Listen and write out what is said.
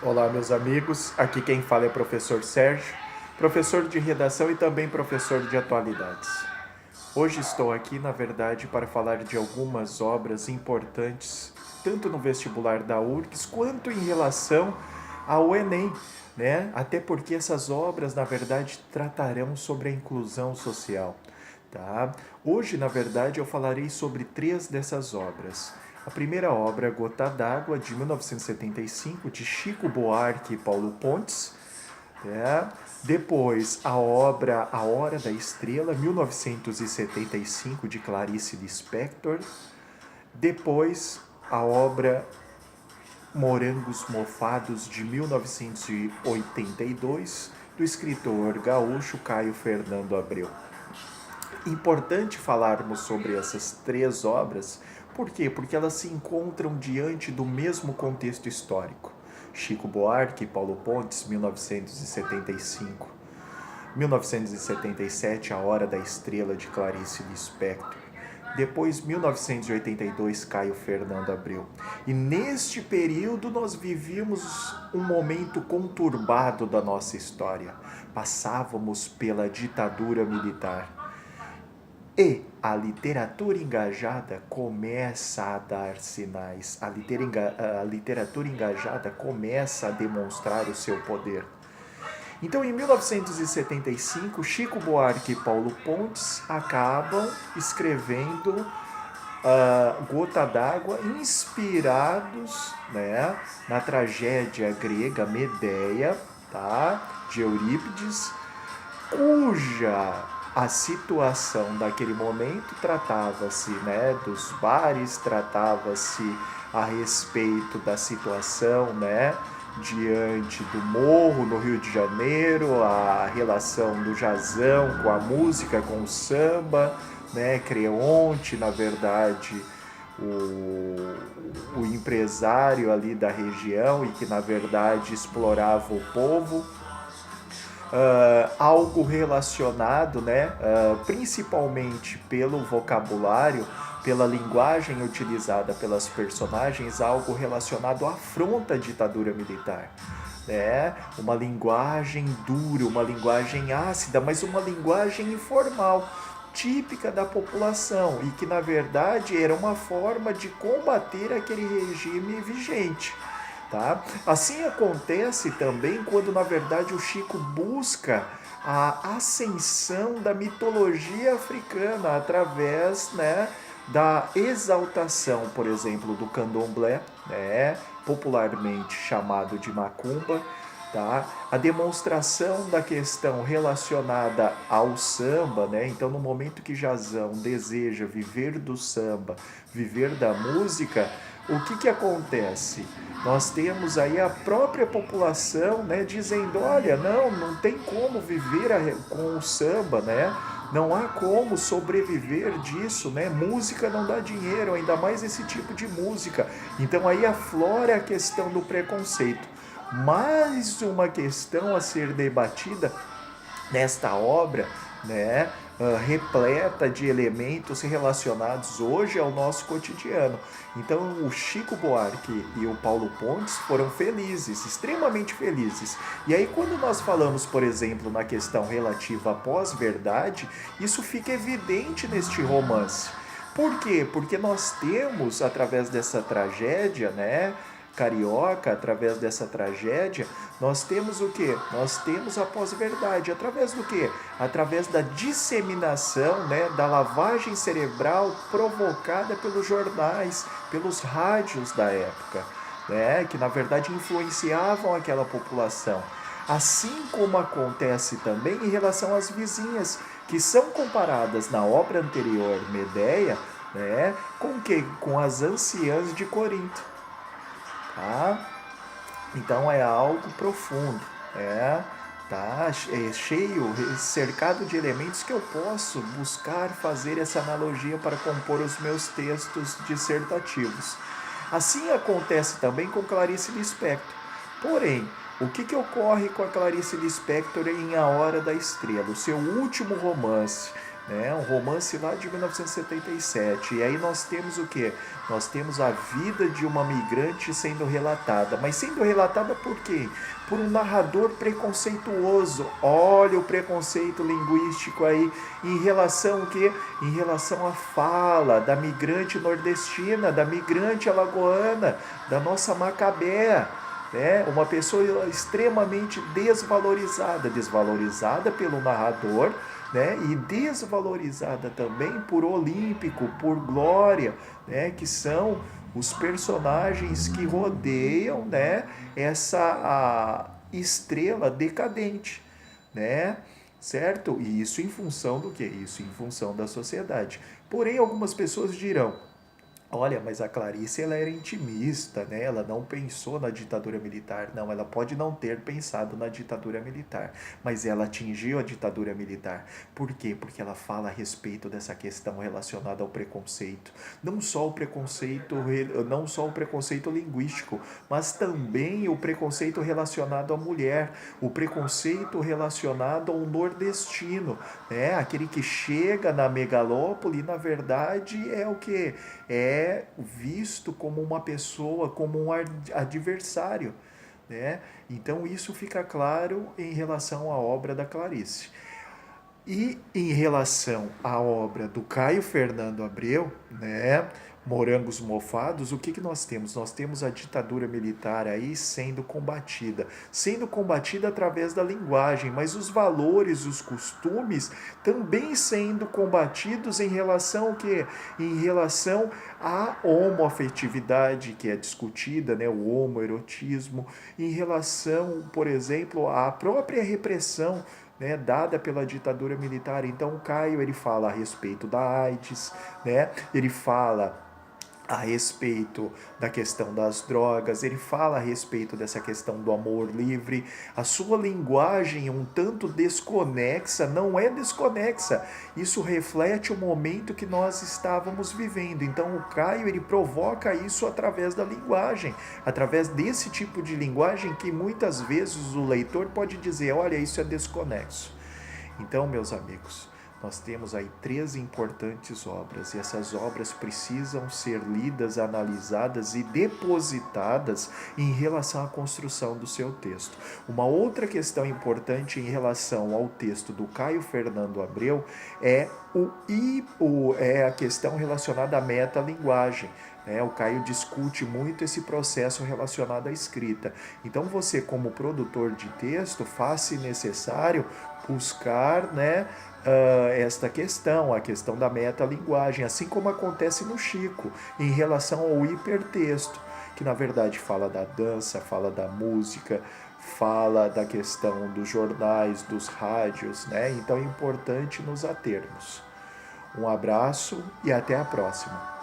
Olá, meus amigos. Aqui quem fala é o professor Sérgio, professor de redação e também professor de atualidades. Hoje estou aqui, na verdade, para falar de algumas obras importantes, tanto no vestibular da URGS quanto em relação ao Enem, né? Até porque essas obras, na verdade, tratarão sobre a inclusão social, tá? Hoje, na verdade, eu falarei sobre três dessas obras. A primeira obra, Gota d'Água, de 1975, de Chico Buarque e Paulo Pontes. É. Depois, a obra A Hora da Estrela, 1975, de Clarice Lispector. Depois, a obra Morangos Mofados, de 1982, do escritor gaúcho Caio Fernando Abreu. Importante falarmos sobre essas três obras, por quê? Porque elas se encontram diante do mesmo contexto histórico. Chico Buarque e Paulo Pontes, 1975. 1977, A Hora da Estrela, de Clarice Lispector. Depois, 1982, Caio Fernando Abreu. E neste período nós vivíamos um momento conturbado da nossa história. Passávamos pela ditadura militar. E a literatura engajada começa a dar sinais, a literatura engajada começa a demonstrar o seu poder. Então, em 1975, Chico Buarque e Paulo Pontes acabam escrevendo Gota d'Água, inspirados, né, na tragédia grega Medeia, tá, de Eurípides, cuja a situação daquele momento tratava-se, né, dos bares, tratava-se a respeito da situação, né, diante do morro no Rio de Janeiro, a relação do jazão com a música, com o samba, né, Creonte, na verdade, o empresário ali da região e que na verdade explorava o povo. Algo relacionado, né, principalmente pelo vocabulário, pela linguagem utilizada pelas personagens, algo relacionado à afronta à ditadura militar. Né? Uma linguagem dura, uma linguagem ácida, mas uma linguagem informal, típica da população e que, na verdade, era uma forma de combater aquele regime vigente. Tá? Assim acontece também quando, na verdade, o Chico busca a ascensão da mitologia africana através, né, da exaltação, por exemplo, do candomblé, né, popularmente chamado de macumba, tá? A demonstração da questão relacionada ao samba, né? Então, no momento que Jazão deseja viver do samba, viver da música, o que acontece? Nós temos aí a própria população, né, dizendo, olha, não tem como viver com o samba, né? Não há como sobreviver disso, né? Música não dá dinheiro, ainda mais esse tipo de música. Então aí aflora a questão do preconceito. Mais uma questão a ser debatida nesta obra, né, repleta de elementos relacionados hoje ao nosso cotidiano. Então, o Chico Buarque e o Paulo Pontes foram felizes, extremamente felizes. E aí, quando nós falamos, por exemplo, na questão relativa à pós-verdade, isso fica evidente neste romance. Por quê? Porque nós temos, através dessa tragédia, né, carioca, através dessa tragédia, nós temos o quê? Nós temos a pós-verdade. Através do quê? Através da disseminação, né, da lavagem cerebral provocada pelos jornais, pelos rádios da época, né, que na verdade influenciavam aquela população. Assim como acontece também em relação às vizinhas, que são comparadas na obra anterior, Medeia, né, com que? Com as anciãs de Corinto. Tá? Então é algo profundo, tá? É cheio, cercado de elementos que eu posso buscar fazer essa analogia para compor os meus textos dissertativos. Assim acontece também com Clarice Lispector. Porém, o que ocorre com a Clarice Lispector em A Hora da Estrela, o seu último romance, né? Um romance lá de 1977. E aí nós temos o quê? Nós temos a vida de uma migrante sendo relatada. Mas sendo relatada por quê? Por um narrador preconceituoso. Olha o preconceito linguístico aí em relação ao quê? Em relação à fala da migrante nordestina, da migrante alagoana, da nossa Macabea. Uma pessoa extremamente desvalorizada pelo narrador, né? E desvalorizada também por Olímpico, por Glória, né? Que são os personagens que rodeiam, né? Essa estrela decadente, né? Certo? E isso em função do que? Isso em função da sociedade. Porém, algumas pessoas dirão: olha, mas a Clarice ela era intimista, né? Ela não pensou na ditadura militar. Não, ela pode não ter pensado na ditadura militar, mas ela atingiu a ditadura militar. Por quê? Porque ela fala a respeito dessa questão relacionada ao preconceito. Não só o preconceito linguístico, mas também o preconceito relacionado à mulher, o preconceito relacionado ao nordestino, né? Aquele que chega na megalópole, na verdade, é o que é visto como uma pessoa, como um adversário, né? Então isso fica claro em relação à obra da Clarice. E em relação à obra do Caio Fernando Abreu, né, Morangos Mofados, o que, que nós temos? Nós temos a ditadura militar aí sendo combatida através da linguagem, mas os valores, os costumes também sendo combatidos em relação ao quê? Em relação à homoafetividade que é discutida, né, o homoerotismo, em relação, por exemplo, à própria repressão, né, dada pela ditadura militar. Então o Caio ele fala a respeito da AIDS, né? Ele fala a respeito da questão das drogas, ele fala a respeito dessa questão do amor livre. A sua linguagem um tanto desconexa, não é desconexa, isso reflete o momento que nós estávamos vivendo. Então o Caio ele provoca isso através da linguagem, através desse tipo de linguagem que muitas vezes o leitor pode dizer: olha, isso é desconexo. Então, meus amigos, nós temos aí 3 importantes obras e essas obras precisam ser lidas, analisadas e depositadas em relação à construção do seu texto. Uma outra questão importante em relação ao texto do Caio Fernando Abreu é a questão relacionada à metalinguagem. O Caio discute muito esse processo relacionado à escrita. Então você, como produtor de texto, faz-se necessário buscar, né, esta questão, a questão da metalinguagem, assim como acontece no Chico, em relação ao hipertexto, que na verdade fala da dança, fala da música, fala da questão dos jornais, dos rádios, né? Então é importante nos atermos. Um abraço e até a próxima.